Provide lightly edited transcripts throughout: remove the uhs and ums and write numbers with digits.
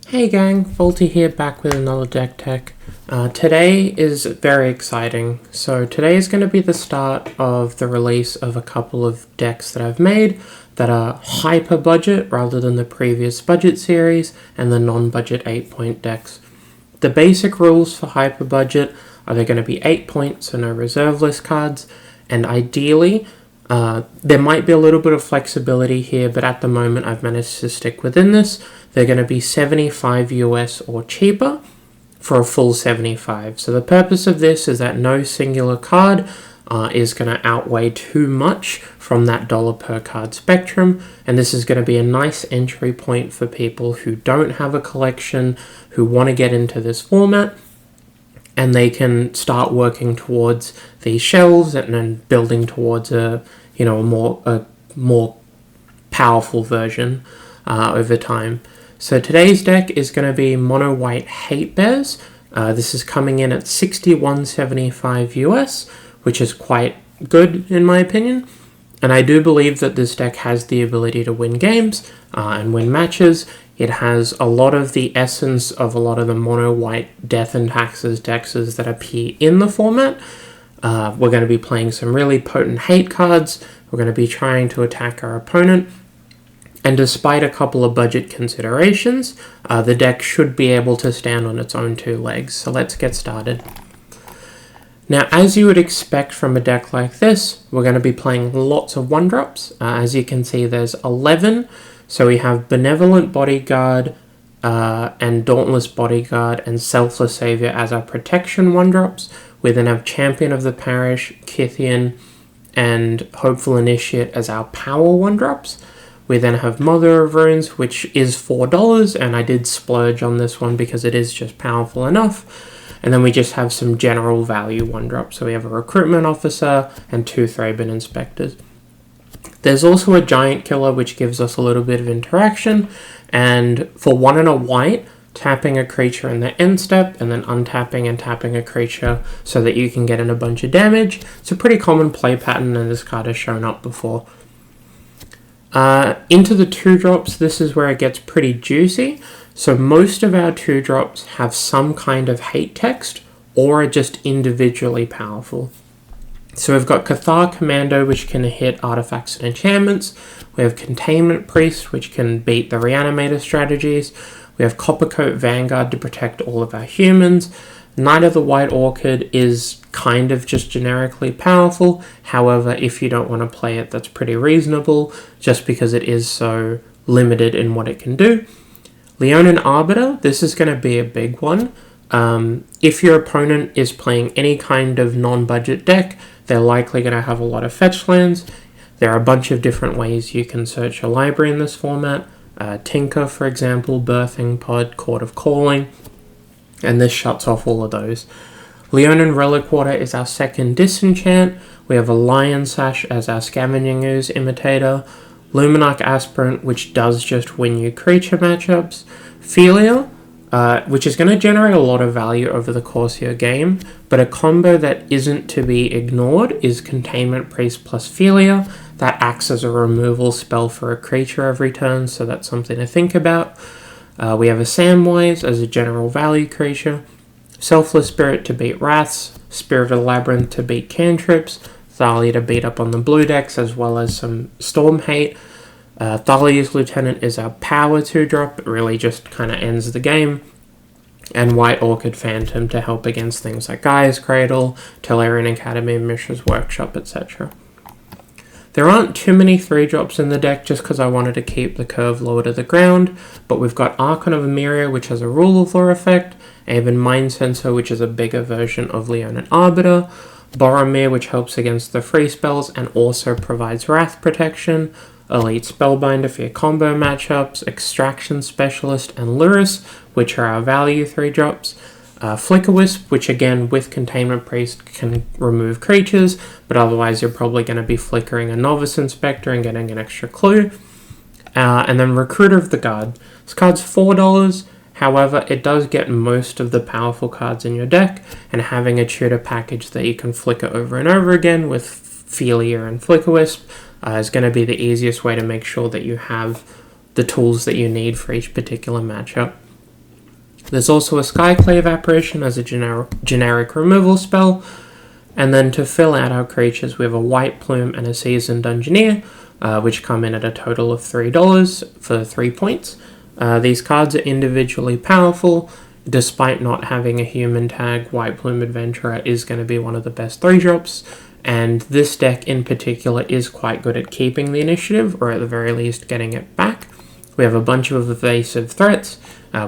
Hey gang, Voltie here back with another deck tech. Today is very exciting. So today is going to be the start of the release of a couple of decks that I've made that are hyper budget rather than the previous budget series and the non-budget 8-point decks. The basic rules for hyper budget are they're going to be 8 points, so no reserve list cards, and ideally there might be a little bit of flexibility here, but at the moment I've managed to stick within this. They're going to be 75 US or cheaper for a full 75. So the purpose of this is that no singular card is going to outweigh too much from that dollar per card spectrum, and this is going to be a nice entry point for people who don't have a collection, who want to get into this format, and they can start working towards these shelves and then building towards a more powerful version over time. So today's deck is going to be mono white Hatebears. This is coming in at 61.75 US, which is quite good in my opinion. And I do believe that this deck has the ability to win games and win matches. It has a lot of the essence of a lot of the mono white Death and Taxes decks that appear in the format. We're going to be playing some really potent hate cards. We're going to be trying to attack our opponent. And despite a couple of budget considerations, the deck should be able to stand on its own two legs. So let's get started. Now, as you would expect from a deck like this, we're going to be playing lots of 1-drops. As you can see, there's 11. So we have Benevolent Bodyguard and Dauntless Bodyguard and Selfless Savior as our protection 1-drops. We then have Champion of the Parish, Kithian, and Hopeful Initiate as our power 1-drops. We then have Mother of Runes, which is $4, and I did splurge on this one because it is just powerful enough. And then we just have some general value 1-drops. So we have a Recruitment Officer and 2 Thraben Inspectors. There's also a Giant Killer, which gives us a little bit of interaction. And for 1 and a white, tapping a creature in the end step, and then untapping and tapping a creature so that you can get in a bunch of damage. It's a pretty common play pattern, and this card has shown up before. Into the 2-drops, this is where it gets pretty juicy. So most of our 2-drops have some kind of hate text or are just individually powerful. So we've got Cathar Commando, which can hit artifacts and enchantments. We have Containment Priest, which can beat the Reanimator strategies. We have Coppercoat Vanguard to protect all of our humans. Knight of the White Orchid is kind of just generically powerful. However, if you don't want to play it, that's pretty reasonable, just because it is so limited in what it can do. Leonin Arbiter, this is going to be a big one. If your opponent is playing any kind of non-budget deck, they're likely going to have a lot of fetch lands. There are a bunch of different ways you can search a library in this format. Tinker, for example, Birthing Pod, Court of Calling, and this shuts off all of those. Leonin Relic Water is our second disenchant. We have a Lion Sash as our Scavenging Ooze imitator. Luminarch Aspirant, which does just win you creature matchups. Philia, which is going to generate a lot of value over the course of your game, but a combo that isn't to be ignored is Containment Priest plus Philia. That acts as a removal spell for a creature every turn, so that's something to think about. We have a Samwise as a general value creature. Selfless Spirit to beat Wraths. Spirit of the Labyrinth to beat cantrips. Thalia to beat up on the blue decks, as well as some Storm Hate. Thalia's Lieutenant is our power 2-drop. It really just kind of ends the game. And White Orchid Phantom to help against things like Gaia's Cradle, Tolarian Academy, Mishra's Workshop, etc. There aren't too many 3-drops in the deck just because I wanted to keep the curve lower to the ground, but we've got Archon of Emeria, which has a Rule of Law effect, even Mind Sensor, which is a bigger version of Leonin Arbiter, Boromir, which helps against the free spells and also provides Wrath protection, Elite Spellbinder for your combo matchups, Extraction Specialist, and Luris, which are our value 3-drops. Flicker Wisp, which again with Containment Priest can remove creatures, but otherwise you're probably going to be flickering a Novice Inspector and getting an extra clue. And then Recruiter of the Guard. This card's $4, however it does get most of the powerful cards in your deck, and having a tutor package that you can flicker over and over again with Philia and Flicker Wisp is going to be the easiest way to make sure that you have the tools that you need for each particular matchup. There's also a Skyclave apparition as a generic removal spell. And then to fill out our creatures, we have a White Plume and a Seasoned Dungeoneer, which come in at a total of $3 for 3 points. These cards are individually powerful. Despite not having a human tag, White Plume Adventurer is going to be one of the best 3-drops. And this deck in particular is quite good at keeping the initiative, or at the very least getting it back. We have a bunch of evasive threats.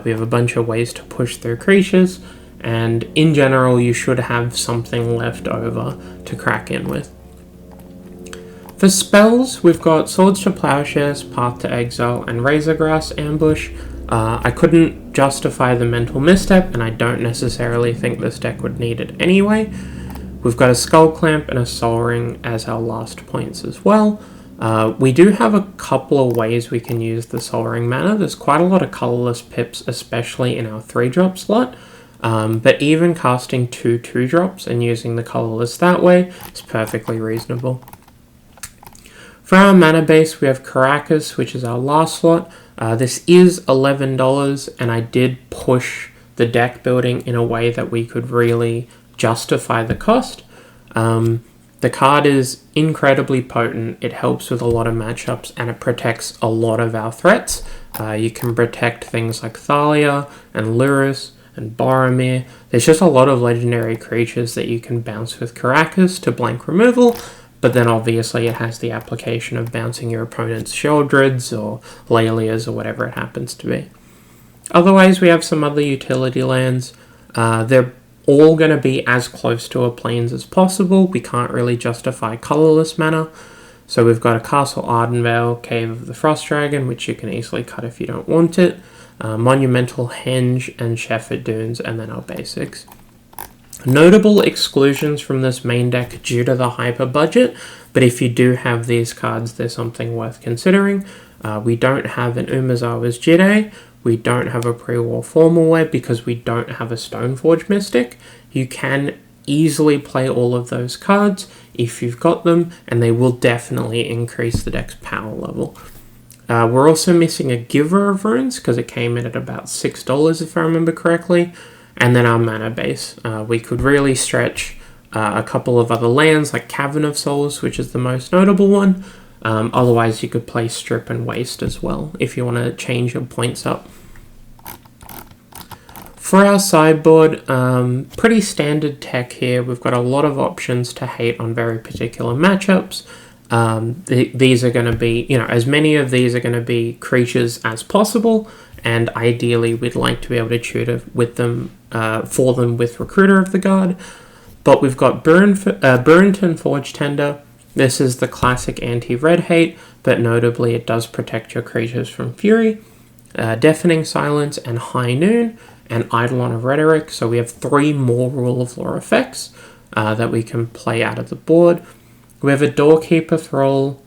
We have a bunch of ways to push through creatures. And in general, you should have something left over to crack in with. For spells, we've got Swords to Plowshares, Path to Exile, and Razorgrass Ambush. I couldn't justify the Mental Misstep, and I don't necessarily think this deck would need it anyway. We've got a Skull Clamp and a Soul Ring as our last points as well. We do have a couple of ways we can use the Soul Ring mana. There's quite a lot of colorless pips, especially in our 3-drop slot. But even casting 2-drops and using the colorless that way is perfectly reasonable. For our mana base, we have Caracas, which is our last slot. This is $11, and I did push the deck building in a way that we could really justify the cost. The card is incredibly potent. It helps with a lot of matchups, and it protects a lot of our threats. You can protect things like Thalia and Lurrus and Boromir. There's just a lot of legendary creatures that you can bounce with Caracas to blank removal, but then obviously it has the application of bouncing your opponent's Sheldreds or Lelias or whatever it happens to be. Otherwise, we have some other utility lands. They're all going to be as close to a plains as possible. We can't really justify colorless mana. So we've got a Castle Ardenvale, Cave of the Frost Dragon, which you can easily cut if you don't want it. Monumental Henge and Shepherd Dunes, and then our basics. Notable exclusions from this main deck due to the hyper budget, but if you do have these cards, there's something worth considering. We don't have an Umezawa's Jide, we don't have a pre-war Formal Wear because we don't have a Stoneforge Mystic. You can easily play all of those cards if you've got them, and they will definitely increase the deck's power level. We're also missing a Giver of Runes because it came in at about $6 if I remember correctly. And then our mana base. We could really stretch a couple of other lands like Cavern of Souls, which is the most notable one. Otherwise you could play Strip and Waste as well if you want to change your points up. For our sideboard, pretty standard tech here. We've got a lot of options to hate on very particular matchups. These are going to be, as many of these are going to be creatures as possible, and ideally we'd like to be able to tutor with them, for them with Recruiter of the Guard. But we've got Burrington Forge Tender. This is the classic anti-red hate, but notably it does protect your creatures from Fury. Deafening Silence and High Noon, and Eidolon of Rhetoric. So we have 3 more Rule of Law effects that we can play out of the board. We have a Doorkeeper Thrall.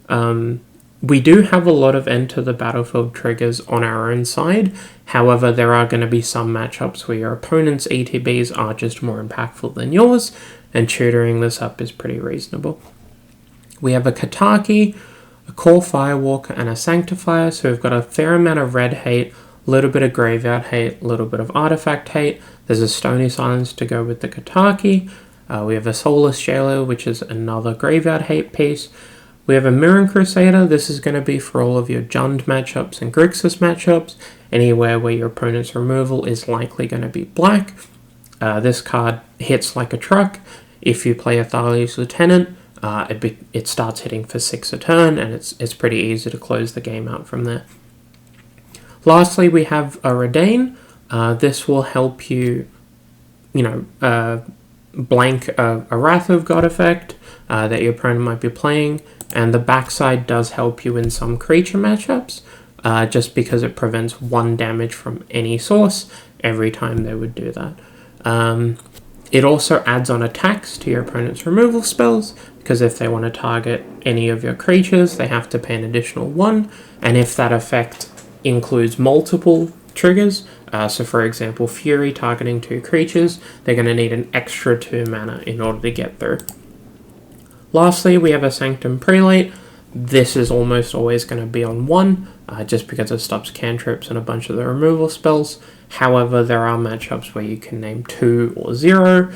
We do have a lot of Enter the Battlefield triggers on our own side. However, there are going to be some matchups where your opponent's ETBs are just more impactful than yours, and tutoring this up is pretty reasonable. We have a Kataki, a Core Firewalker, and a Sanctifier, so we've got a fair amount of red hate, a little bit of Graveyard hate, a little bit of Artifact hate. There's a Stony Silence to go with the Kataki. We have a Soulless Jailer, which is another Graveyard hate piece. We have a Mirren Crusader. This is going to be for all of your Jund matchups and Grixis matchups, anywhere where your opponent's removal is likely going to be black. This card hits like a truck. If you play a Thalia's Lieutenant, it starts hitting for 6 a turn, and it's pretty easy to close the game out from there. Lastly, we have a Redan. This will help you, blank a Wrath of God effect that your opponent might be playing, and the backside does help you in some creature matchups, just because it prevents 1 damage from any source every time they would do that. It also adds on attacks to your opponent's removal spells, because if they want to target any of your creatures, they have to pay an additional 1, and if that effect includes multiple triggers, so for example Fury targeting 2 creatures, they're going to need an extra 2 mana in order to get through. Lastly, we have a Sanctum Prelate. This is almost always going to be on 1, just because it stops cantrips and a bunch of the removal spells. However, there are matchups where you can name 2 or 0,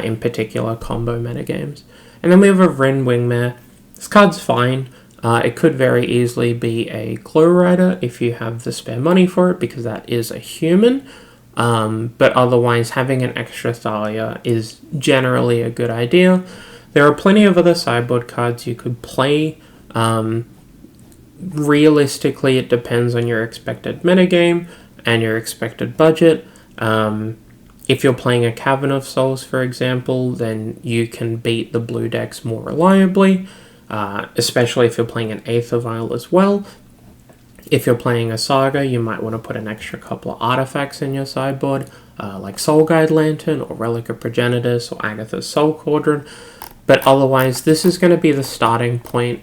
in particular combo metagames. And then we have a Ren Wingmare. This card's fine. It could very easily be a Glow Rider if you have the spare money for it, because that is a human. But otherwise, having an extra Thalia is generally a good idea. There are plenty of other sideboard cards you could play. Realistically, it depends on your expected metagame and your expected budget. If you're playing a Cavern of Souls, for example, then you can beat the blue decks more reliably, especially if you're playing an Aether Vial as well. If you're playing a Saga, you might want to put an extra couple of artifacts in your sideboard, like Soul Guide Lantern, or Relic of Progenitus, or Agatha's Soul Cauldron. But otherwise, this is going to be the starting point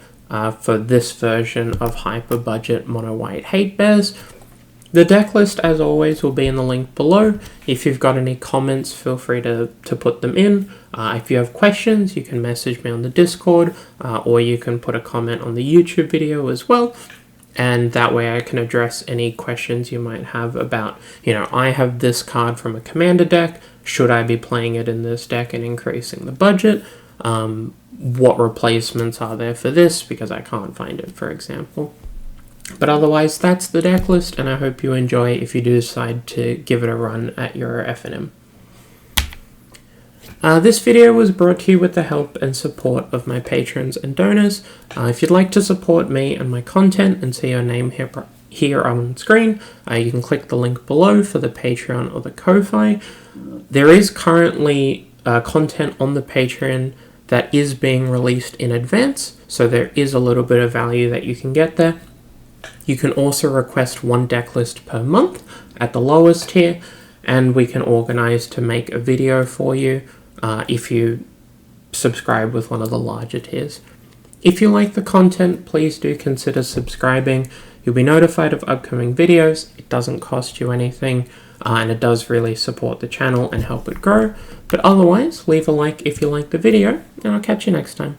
for this version of Hyper Budget Mono White Hatebears. The deck list, as always, will be in the link below. If you've got any comments, feel free to put them in. If you have questions, you can message me on the Discord, or you can put a comment on the YouTube video as well. And that way I can address any questions you might have about, I have this card from a commander deck. Should I be playing it in this deck and increasing the budget? What replacements are there for this? Because I can't find it, for example. But otherwise, that's the deck list, and I hope you enjoy if you do decide to give it a run at your FNM. This video was brought to you with the help and support of my patrons and donors. If you'd like to support me and my content and see your name here on screen, you can click the link below for the Patreon or the Ko-Fi. There is currently content on the Patreon that is being released in advance, so there is a little bit of value that you can get there. You can also request one deck list per month at the lowest tier, and we can organize to make a video for you if you subscribe with one of the larger tiers. If you like the content, please do consider subscribing. You'll be notified of upcoming videos. It doesn't cost you anything, and it does really support the channel and help it grow. But otherwise, leave a like if you like the video, and I'll catch you next time.